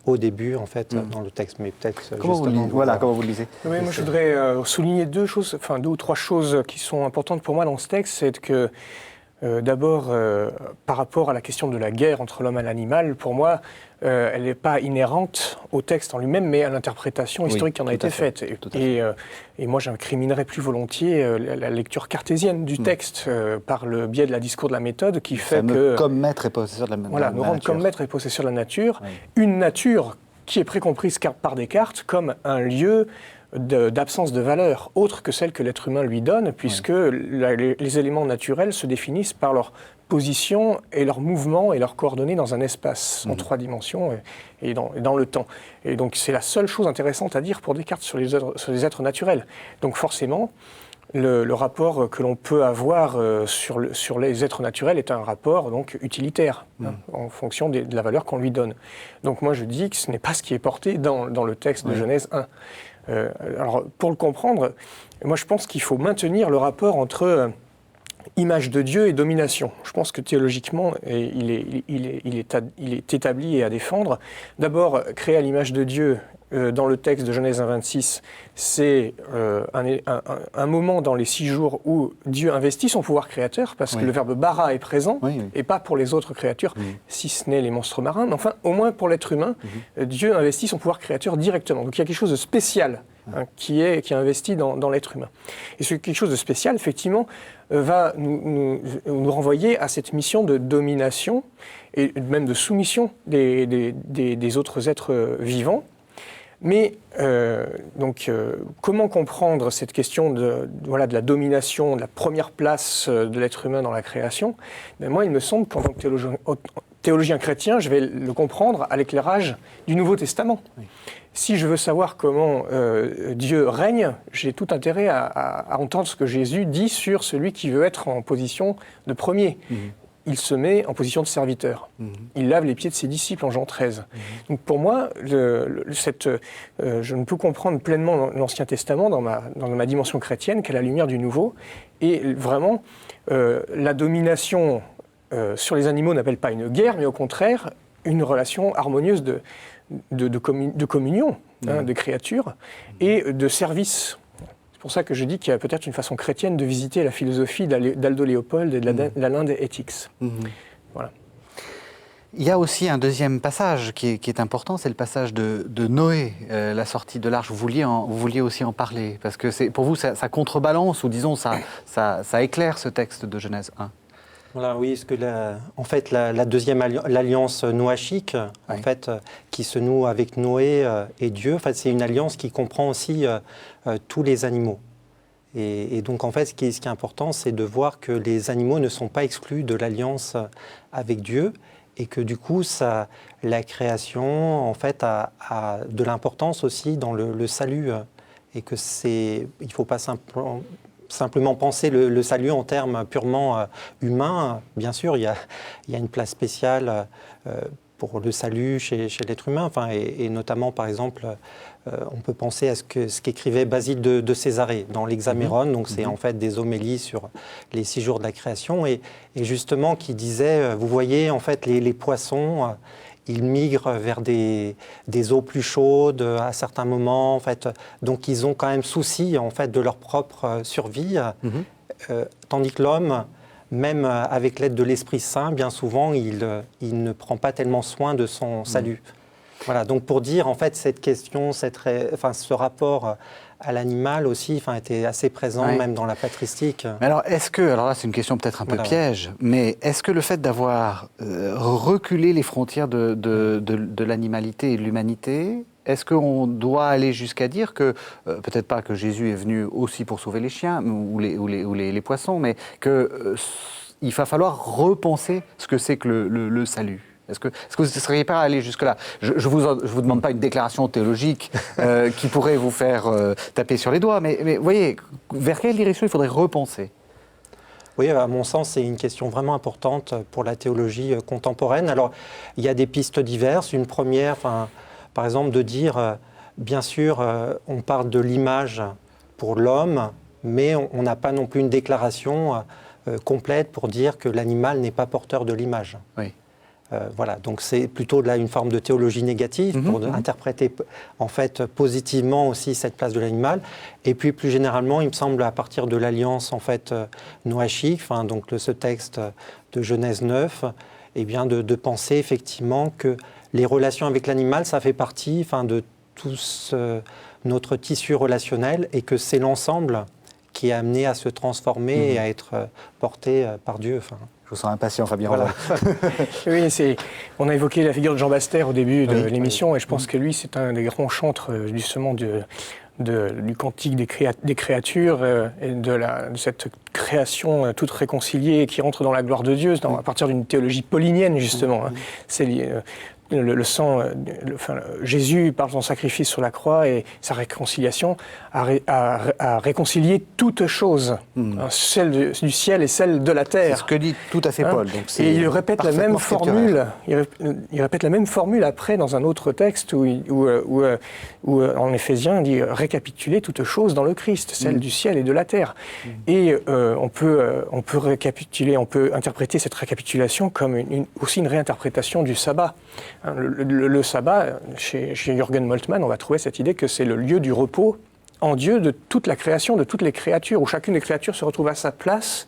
au début, en fait, dans le texte. Mais peut-être comment vous le lisez? Oui, moi, je voudrais souligner 2 ou 3 choses qui sont importantes pour moi dans ce texte. C'est que, d'abord, par rapport à la question de la guerre entre l'homme et l'animal, pour moi, elle n'est pas inhérente au texte en lui-même, mais à l'interprétation historique qui en a été faite. Et moi, j'incriminerais plus volontiers la lecture cartésienne du texte par le biais de la discours de la méthode qui fait que... Comme maître et possesseur de la nature. Voilà, nous rendre comme maître et possesseur de la nature. Une nature qui est précomprise par Descartes comme un lieu d'absence de valeur, autre que celle que l'être humain lui donne, puisque les éléments naturels se définissent par leur position et leur mouvement et leurs coordonnées dans un espace en 3 dimensions et dans le temps. Et donc c'est la seule chose intéressante à dire pour Descartes sur les êtres naturels. Donc forcément, le rapport que l'on peut avoir sur les êtres naturels est un rapport donc utilitaire, en fonction de la valeur qu'on lui donne. Donc moi je dis que ce n'est pas ce qui est porté dans le texte de Genèse 1. Alors pour le comprendre, moi je pense qu'il faut maintenir le rapport entre image de Dieu et domination. Je pense que théologiquement, il est établi et à défendre. D'abord, créer à l'image de Dieu, dans le texte de Genèse 1,26, c'est un moment dans les 6 jours où Dieu investit son pouvoir créateur, parce que le verbe bara est présent, et pas pour les autres créatures, si ce n'est les monstres marins, mais enfin, au moins pour l'être humain, Dieu investit son pouvoir créateur directement. Donc il y a quelque chose de spécial qui est investi dans l'être humain. Et ce quelque chose de spécial, effectivement, va nous renvoyer à cette mission de domination et même de soumission des autres êtres vivants. Mais comment comprendre cette question de la domination, de la première place de l'être humain dans la création? Moi, il me semble qu'en tant que théologien chrétien, je vais le comprendre à l'éclairage du Nouveau Testament. Si je veux savoir comment Dieu règne, j'ai tout intérêt à entendre ce que Jésus dit sur celui qui veut être en position de premier. Il se met en position de serviteur. Il lave les pieds de ses disciples en Jean 13. Donc pour moi, je ne peux comprendre pleinement l'Ancien Testament dans ma dimension chrétienne qu'à la lumière du Nouveau. Et vraiment, la domination sur les animaux n'appelle pas une guerre, mais au contraire, une relation harmonieuse de communion, de créature et de service. C'est pour ça que je dis qu'il y a peut-être une façon chrétienne de visiter la philosophie d'Aldo Leopold et de la Linde Ethics. Voilà. Il y a aussi un deuxième passage qui est important, c'est le passage de Noé, la sortie de l'arche. Vous vouliez aussi en parler, parce que pour vous, ça contrebalance, ou disons, ça éclaire ce texte de Genèse 1. Voilà, oui, parce que en fait, la deuxième l'alliance noachique, en fait, qui se noue avec Noé et Dieu, en fait, c'est une alliance qui comprend aussi tous les animaux. Et donc, en fait, ce qui est important, c'est de voir que les animaux ne sont pas exclus de l'alliance avec Dieu et que, du coup, la création, en fait, a de l'importance aussi dans le salut. Et que il ne faut pas simplement penser le salut en termes purement humains. Bien sûr, il y a une place spéciale pour le salut chez l'être humain, et notamment, par exemple, on peut penser à ce qu'écrivait Basile de Césarée dans l'Hexaméron, donc c'est en fait des homélies sur les 6 jours de la création, et justement qui disait, vous voyez, en fait, les poissons, ils migrent vers des eaux plus chaudes à certains moments, en fait, donc ils ont quand même souci, en fait, de leur propre survie, tandis que l'homme, même avec l'aide de l'Esprit Saint, bien souvent, il ne prend pas tellement soin de son salut. Voilà, donc pour dire, en fait, cette question, ce rapport à l'animal aussi était assez présent, même dans la patristique. Mais alors là c'est une question peut-être un peu piège, mais est-ce que le fait d'avoir reculé les frontières de l'animalité et de l'humanité, est-ce qu'on doit aller jusqu'à dire que, peut-être pas que Jésus est venu aussi pour sauver les chiens ou les poissons, mais qu'il va falloir repenser ce que c'est que le salut? Est-ce que vous ne seriez pas allé jusque-là? Je ne vous demande pas une déclaration théologique qui pourrait vous faire taper sur les doigts, mais vous voyez, vers quelle direction il faudrait repenser? Oui, à mon sens, c'est une question vraiment importante pour la théologie contemporaine. Alors, il y a des pistes diverses. Une première, par exemple, de dire, bien sûr, on parle de l'image pour l'homme, mais on n'a pas non plus une déclaration complète pour dire que l'animal n'est pas porteur de l'image. Oui. Voilà, donc c'est plutôt une forme de théologie négative pour interpréter en fait positivement aussi cette place de l'animal. Et puis plus généralement, il me semble à partir de l'alliance en fait noachique, donc ce texte de Genèse 9, eh bien de penser effectivement que les relations avec l'animal, ça fait partie de tout notre tissu relationnel et que c'est l'ensemble qui est amené à se transformer et à être porté par Dieu. Je vous sens impatient, Fabien. Voilà. Oui, on a évoqué la figure de Jean Bastère au début de l'émission, et je pense que lui, c'est un des grands chantres justement du cantique des créatures et de cette création toute réconciliée qui rentre dans la gloire de Dieu, à partir d'une théologie paulinienne justement. C'est le sang, Jésus, par son sacrifice sur la croix et sa réconciliation, a réconcilié toutes choses, celle du ciel et celle de la terre. C'est ce que dit tout à fait Paul. Donc et il répète la même formule. Il répète la même formule après dans un autre texte où en Éphésiens, il dit récapituler toutes choses dans le Christ, celle du ciel et de la terre. Et on peut récapituler, on peut interpréter cette récapitulation comme aussi une réinterprétation du sabbat. Le sabbat, chez Jürgen Moltmann, on va trouver cette idée que c'est le lieu du repos en Dieu de toute la création, de toutes les créatures, où chacune des créatures se retrouve à sa place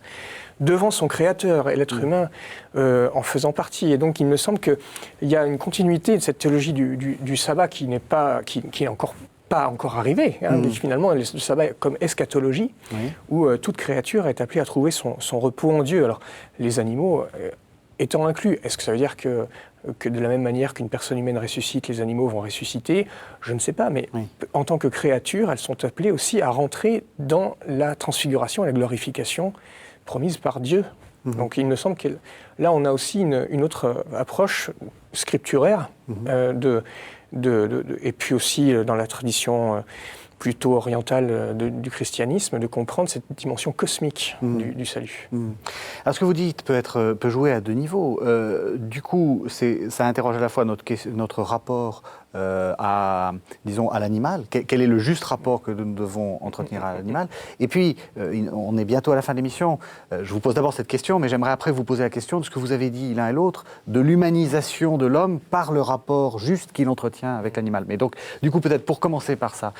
devant son créateur et l'être humain en faisant partie. Et donc il me semble qu'il y a une continuité de cette théologie du sabbat qui n'est encore pas encore arrivée. Finalement, le sabbat comme eschatologie, où toute créature est appelée à trouver son repos en Dieu. Alors les animaux étant inclus, est-ce que ça veut dire que de la même manière qu'une personne humaine ressuscite, les animaux vont ressusciter? Je ne sais pas, mais en tant que créatures, elles sont appelées aussi à rentrer dans la transfiguration et la glorification promise par Dieu. Donc il me semble que là, on a aussi une autre approche scripturaire, et puis aussi dans la tradition plutôt orientale du christianisme, de comprendre cette dimension cosmique du salut. Alors ce que vous dites peut jouer à deux niveaux. Du coup, ça interroge à la fois notre rapport à l'animal, quel est le juste rapport que nous devons entretenir à l'animal. Et puis, on est bientôt à la fin de l'émission. Je vous pose d'abord cette question, mais j'aimerais après vous poser la question de ce que vous avez dit l'un et l'autre, de l'humanisation de l'homme par le rapport juste qu'il entretient avec l'animal. Mais donc, du coup, peut-être pour commencer par ça,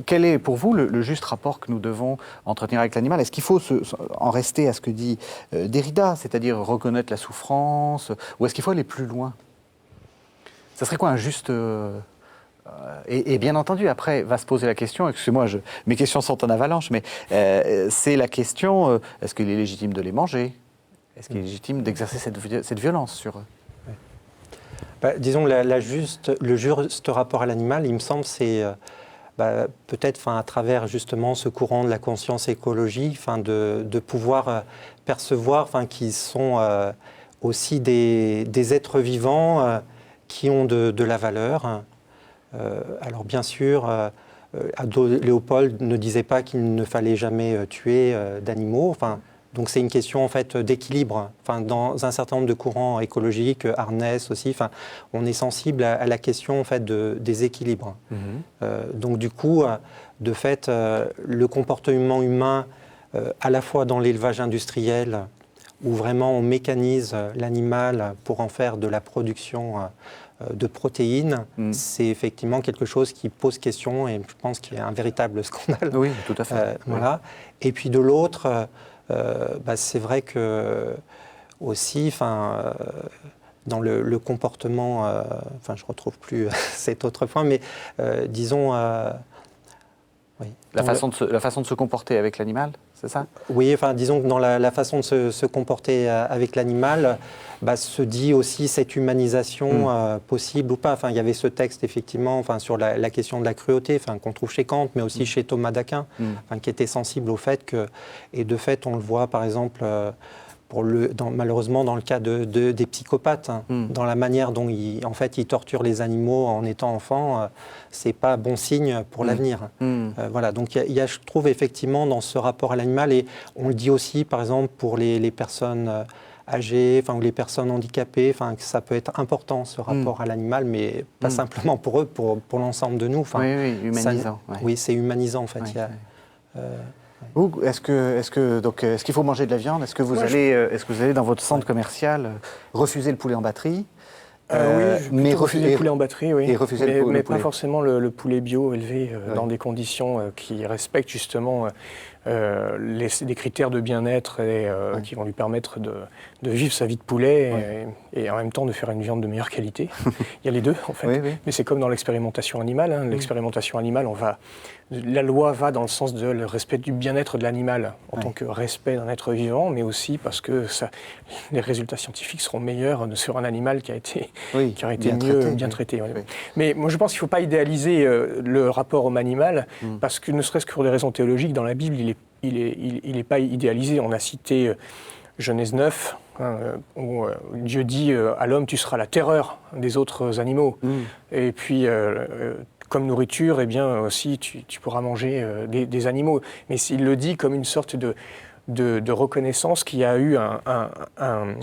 quel est pour vous le juste rapport que nous devons entretenir avec l'animal? Est-ce qu'il faut en rester à ce que dit Derrida, c'est-à-dire reconnaître la souffrance, ou est-ce qu'il faut aller plus loin? Ça serait quoi un juste... Et bien entendu, après, va se poser la question, excusez-moi, mes questions sont en avalanche, mais c'est la question, est-ce qu'il est légitime de les manger? Est-ce qu'il est légitime d'exercer cette violence sur eux? Disons, le juste rapport à l'animal, il me semble, c'est peut-être à travers justement ce courant de la conscience écologie, de pouvoir percevoir qu'ils sont aussi des êtres vivants qui ont de la valeur. Alors bien sûr, Léopold ne disait pas qu'il ne fallait jamais tuer d'animaux. Donc c'est une question en fait d'équilibre. Dans un certain nombre de courants écologiques, Arnès aussi, on est sensible à la question en fait des équilibres. Donc du coup, de fait, le comportement humain, à la fois dans l'élevage industriel, où vraiment on mécanise l'animal pour en faire de la production de protéines, c'est effectivement quelque chose qui pose question et je pense qu'il y a un véritable scandale. Oui, tout à fait. Voilà. Et puis de l'autre, c'est vrai que aussi, dans le comportement, je ne retrouve plus cet autre point, mais disons... oui. La façon de se comporter avec l'animal, c'est ça? Oui, disons que dans la façon de se comporter avec l'animal, se dit aussi cette humanisation possible ou pas. Il y avait ce texte, effectivement, sur la question de la cruauté, qu'on trouve chez Kant, mais aussi chez Thomas d'Aquin, qui était sensible au fait que, et de fait, on le voit, par exemple, malheureusement dans le cas des psychopathes, dans la manière dont ils torturent les animaux en étant enfants, c'est pas bon signe pour l'avenir. Voilà, donc il y a, je trouve effectivement dans ce rapport à l'animal, et on le dit aussi par exemple pour les personnes âgées, ou les personnes handicapées, que ça peut être important ce rapport à l'animal, mais pas simplement pour eux, pour l'ensemble de nous. Oui, humanisant. Oui, c'est humanisant en fait. Est-ce qu'il faut manger de la viande? Est-ce que vous allez dans votre centre commercial refuser le poulet en batterie? Oui, refuser le poulet en batterie, oui. Et refuser mais pas forcément le poulet bio élevé dans des conditions qui respectent justement des critères de bien-être et qui vont lui permettre de vivre sa vie de poulet et en même temps de faire une viande de meilleure qualité. Il y a les deux en fait. Mais c'est comme dans l'expérimentation animale. L'expérimentation animale, la loi va dans le sens de le respect du bien-être de l'animal en tant que respect d'un être vivant, mais aussi parce que les résultats scientifiques seront meilleurs sur un animal qui a été bien traité. Mais moi je pense qu'il ne faut pas idéaliser le rapport homme-animal parce que ne serait-ce que pour des raisons théologiques, dans la Bible, il n'est pas idéalisé. On a cité Genèse 9, où Dieu dit à l'homme, tu seras la terreur des autres animaux. Et puis, comme nourriture, eh bien aussi, tu pourras manger des animaux. Mais il le dit comme une sorte de reconnaissance qu'il y a eu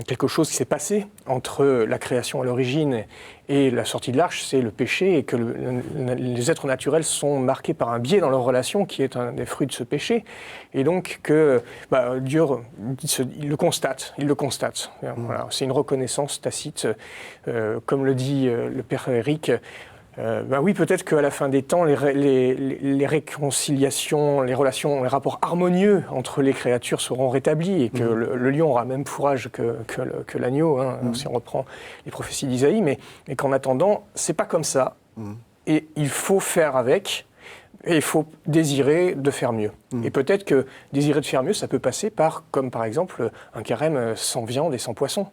quelque chose qui s'est passé entre la création à l'origine et la sortie de l'arche, c'est le péché, et que les êtres naturels sont marqués par un biais dans leur relation qui est un des fruits de ce péché, et donc que Dieu il le constate. Voilà, c'est une reconnaissance tacite, comme le dit le père Éric. Oui, peut-être qu'à la fin des temps, les réconciliations, les relations, les rapports harmonieux entre les créatures seront rétablis et que le lion aura même fourrage que l'agneau, si on reprend les prophéties d'Isaïe, mais qu'en attendant, c'est pas comme ça. Et il faut faire avec, et il faut désirer de faire mieux. Et peut-être que désirer de faire mieux, ça peut passer comme par exemple, un carême sans viande et sans poisson.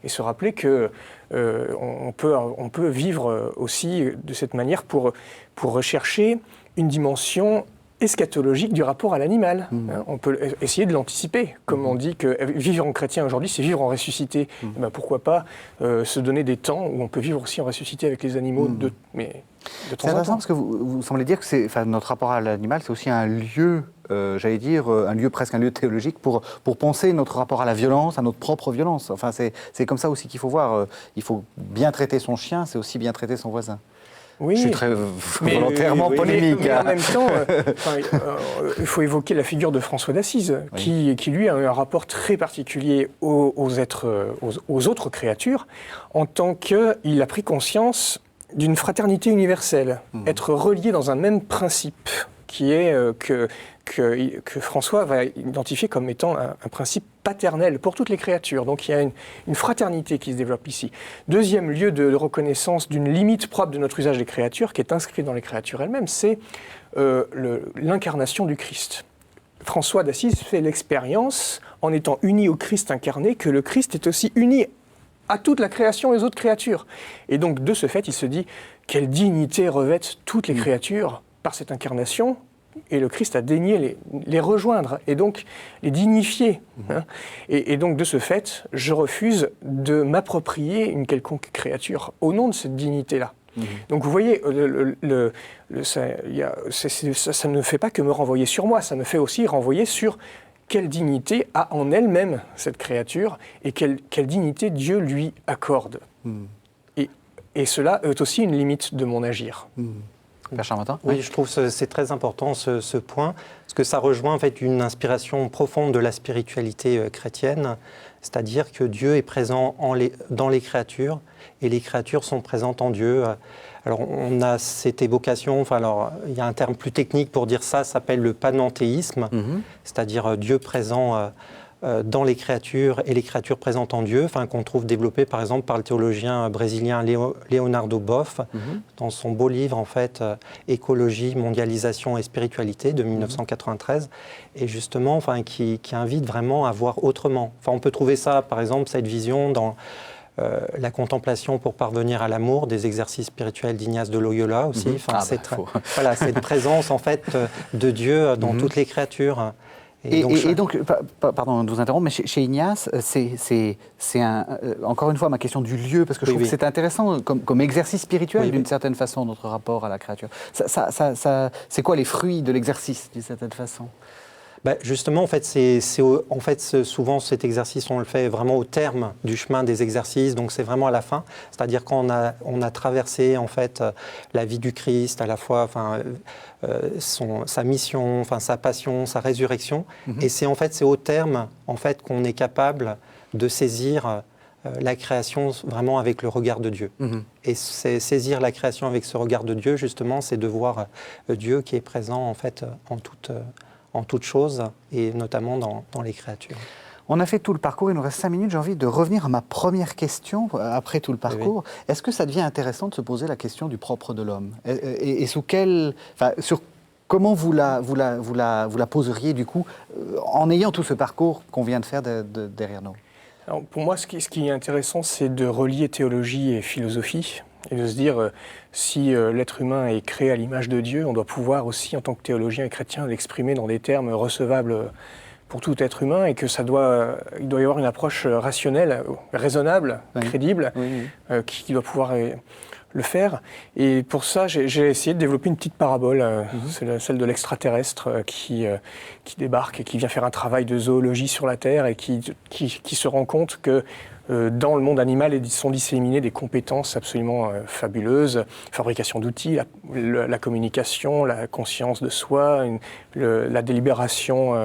Et se rappeler que on peut vivre aussi de cette manière pour rechercher une dimension eschatologique du rapport à l'animal. On peut essayer de l'anticiper. Comme on dit que vivre en chrétien aujourd'hui, c'est vivre en ressuscité. Pourquoi pas se donner des temps où on peut vivre aussi en ressuscité avec les animaux de temps en temps. C'est intéressant parce que vous semblez dire que notre rapport à l'animal, c'est aussi un lieu, presque un lieu théologique pour penser notre rapport à la violence, à notre propre violence. Enfin, c'est comme ça aussi qu'il faut voir. Il faut bien traiter son chien, c'est aussi bien traiter son voisin. Oui, je suis très volontairement polémique. Mais en même temps, il faut évoquer la figure de François d'Assise, qui lui a eu un rapport très particulier aux autres créatures, en tant qu'il a pris conscience d'une fraternité universelle, être relié dans un même principe, qui est que François va identifier comme étant un principe paternel pour toutes les créatures. Donc il y a une fraternité qui se développe ici. Deuxième lieu de reconnaissance d'une limite propre de notre usage des créatures, qui est inscrit dans les créatures elles-mêmes, c'est l'incarnation du Christ. François d'Assise fait l'expérience, en étant uni au Christ incarné, que le Christ est aussi uni à toute la création et les autres créatures. Et donc, de ce fait, il se dit, quelle dignité revêtent toutes les créatures par cette incarnation, et le Christ a daigné les rejoindre, et donc les dignifier. Hein. Et donc, de ce fait, je refuse de m'approprier une quelconque créature au nom de cette dignité-là. Donc, vous voyez, ça ne fait pas que me renvoyer sur moi, ça me fait aussi renvoyer sur quelle dignité a en elle-même cette créature, et quelle dignité Dieu lui accorde. Et cela est aussi une limite de mon agir. Père Charmentin ? Oui, je trouve que c'est très important ce point, parce que ça rejoint en fait une inspiration profonde de la spiritualité chrétienne, c'est-à-dire que Dieu est présent dans les créatures, et les créatures sont présentes en Dieu. Alors on a cette évocation, alors il y a un terme plus technique pour dire ça, ça s'appelle le panenthéisme, c'est-à-dire Dieu présent dans les créatures et les créatures présentes en Dieu, qu'on trouve développé par exemple par le théologien brésilien Leonardo Boff dans son beau livre en fait Écologie, mondialisation et spiritualité de 1993, et justement qui invite vraiment à voir autrement. On peut trouver ça par exemple, cette vision dans la contemplation pour parvenir à l'amour, des exercices spirituels d'Ignace de Loyola aussi. Cette présence en fait de Dieu dans toutes les créatures. Et donc, pardon de vous interrompre, mais chez Ignace, c'est encore une fois ma question du lieu, parce que je trouve que c'est intéressant comme exercice spirituel d'une certaine façon, notre rapport à la créature. C'est quoi les fruits de l'exercice d'une certaine façon ? Justement, en fait, souvent cet exercice, on le fait vraiment au terme du chemin des exercices, donc c'est vraiment à la fin. C'est-à-dire quand on a traversé en fait la vie du Christ, à la fois sa mission, sa passion, sa résurrection, et c'est au terme en fait qu'on est capable de saisir la création vraiment avec le regard de Dieu. Et saisir la création avec ce regard de Dieu, justement, c'est de voir Dieu qui est présent en fait en toute chose, et notamment dans les créatures. On a fait tout le parcours, il nous reste 5 minutes, j'ai envie de revenir à ma première question, après tout le parcours. Est-ce que ça devient intéressant de se poser la question du propre de l'homme ? Et sur comment vous la poseriez, du coup, en ayant tout ce parcours qu'on vient de faire derrière nous ? Alors, pour moi, ce qui est intéressant, c'est de relier théologie et philosophie, et de se dire, si l'être humain est créé à l'image de Dieu, on doit pouvoir aussi, en tant que théologien et chrétien, l'exprimer dans des termes recevables pour tout être humain, et que il doit y avoir une approche rationnelle, raisonnable, crédible, qui doit pouvoir le faire. Et pour ça, j'ai essayé de développer une petite parabole, c'est celle de l'extraterrestre qui débarque et qui vient faire un travail de zoologie sur la Terre, et qui se rend compte que dans le monde animal sont disséminées des compétences absolument fabuleuses, fabrication d'outils, la communication, la conscience de soi, la délibération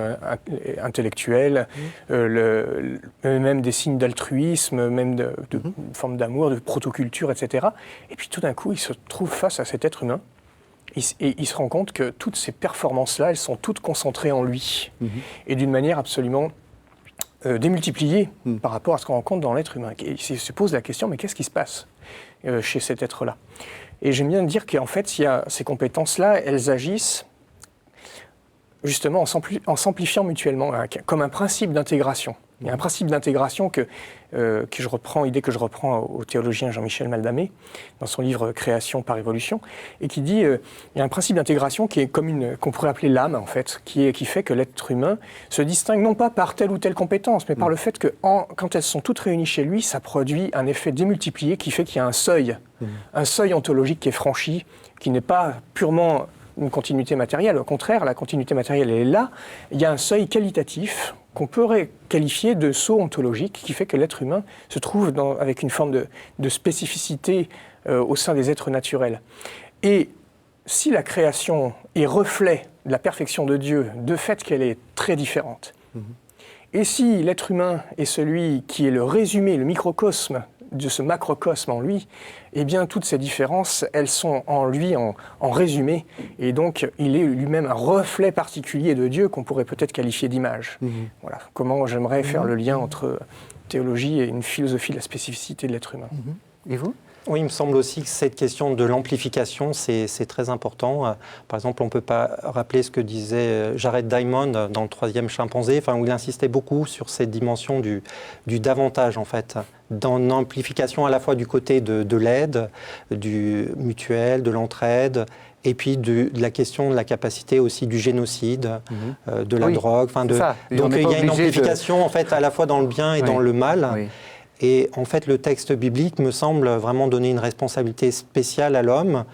intellectuelle, même des signes d'altruisme, même de formes d'amour, de protoculture, etc. Et puis tout d'un coup, il se trouve face à cet être humain, et il se rend compte que toutes ces performances-là, elles sont toutes concentrées en lui, et d'une manière absolument démultiplié par rapport à ce qu'on rencontre dans l'être humain. Et il se pose la question, mais qu'est-ce qui se passe chez cet être-là ? Et j'aime bien dire qu'en fait, ces compétences-là, elles agissent justement en s'amplifiant mutuellement, comme un principe d'intégration. Il y a un principe d'intégration idée que je reprends au théologien Jean-Michel Maldamé, dans son livre « Création par évolution », et qui dit il y a un principe d'intégration qui est qu'on pourrait appeler l'âme, en fait, qui fait que l'être humain se distingue non pas par telle ou telle compétence, mais par le fait que quand elles sont toutes réunies chez lui, ça produit un effet démultiplié qui fait qu'il y a un seuil ontologique qui est franchi, qui n'est pas purement une continuité matérielle. Au contraire, la continuité matérielle, elle est là. Il y a un seuil qualitatif qu'on pourrait qualifier de saut ontologique, qui fait que l'être humain se trouve avec une forme de spécificité au sein des êtres naturels. Et si la création est reflet de la perfection de Dieu, de fait qu'elle est très différente, et si l'être humain est celui qui est le résumé, le microcosme de ce macrocosme en lui, eh bien toutes ces différences, elles sont en lui en résumé, et donc il est lui-même un reflet particulier de Dieu qu'on pourrait peut-être qualifier d'image. Voilà comment j'aimerais faire le lien entre théologie et une philosophie de la spécificité de l'être humain. Et vous ? Oui, il me semble aussi que cette question de l'amplification, c'est très important. Par exemple, on ne peut pas rappeler ce que disait Jared Diamond dans le 3e chimpanzé, où il insistait beaucoup sur cette dimension du davantage, en fait, dans l'amplification à la fois du côté de l'aide, du mutuel, de l'entraide, Et puis de la question de la capacité aussi du génocide, de la drogue. Donc il y a une amplification en fait à la fois dans le bien et dans le mal. Oui. Et en fait le texte biblique me semble vraiment donner une responsabilité spéciale à l'homme.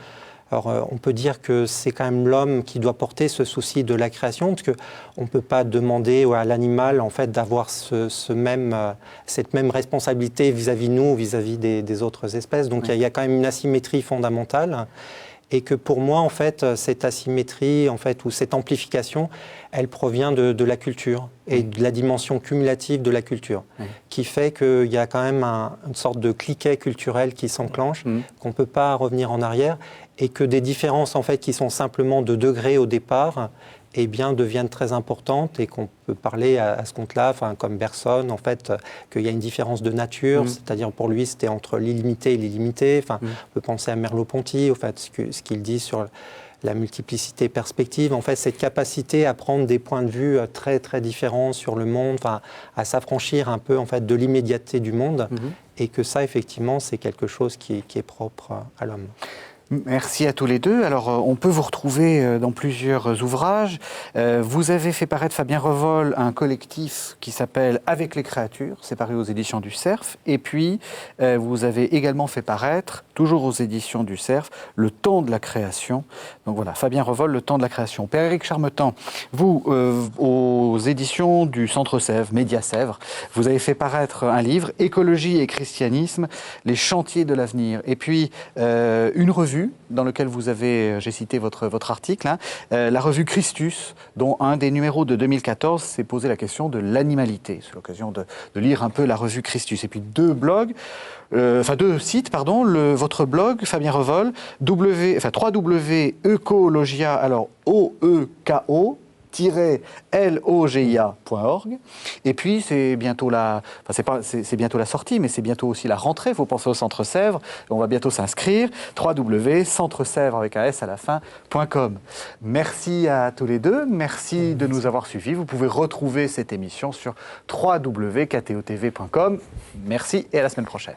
Alors on peut dire que c'est quand même l'homme qui doit porter ce souci de la création, parce qu'on ne peut pas demander à l'animal en fait d'avoir cette même responsabilité vis-à-vis de nous, vis-à-vis des autres espèces. Donc il y a quand même une asymétrie fondamentale. Et que pour moi, en fait, cette asymétrie, en fait, ou cette amplification, elle provient de la culture et de la dimension cumulative de la culture, qui fait qu'il y a quand même une sorte de cliquet culturel qui s'enclenche, qu'on ne peut pas revenir en arrière, et que des différences, en fait, qui sont simplement de degrés au départ, eh bien, deviennent très importantes et qu'on peut parler à ce compte-là, comme Bergson, en fait, qu'il y a une différence de nature, c'est-à-dire pour lui, c'était entre l'illimité et l'illimité. On peut penser à Merleau-Ponty, en fait, ce qu'il dit sur la multiplicité perspective, en fait, cette capacité à prendre des points de vue très, très différents sur le monde, à s'affranchir un peu, en fait, de l'immédiateté du monde, et que ça, effectivement, c'est quelque chose qui est propre à l'homme. Merci à tous les deux. Alors, on peut vous retrouver dans plusieurs ouvrages. Vous avez fait paraître, Fabien Revol, un collectif qui s'appelle Avec les créatures, c'est paru aux éditions du Cerf. Et puis, vous avez également fait paraître, toujours aux éditions du Cerf, Le temps de la création. Donc voilà, Fabien Revol, Le temps de la création. Père-Éric Charmetan, vous, aux éditions du Centre Sèvres, Média Sèvres, vous avez fait paraître un livre, Écologie et christianisme, les chantiers de l'avenir. Et puis, une revue dans lequel vous avez, j'ai cité votre article, la revue Christus, dont un des numéros de 2014 s'est posé la question de l'animalité. C'est l'occasion de lire un peu la revue Christus. Et puis deux sites, votre blog, Fabien Revol, www.ecologia, alors O-E-K-O, logia.org. Et puis c'est bientôt c'est bientôt la sortie, mais c'est bientôt aussi la rentrée. Il faut penser au Centre Sèvres. On va bientôt s'inscrire. www.centresèvres avec un S à la fin.com. Merci à tous les deux. Merci de nous avoir suivis. Vous pouvez retrouver cette émission sur www.ktotv.com. Merci et à la semaine prochaine.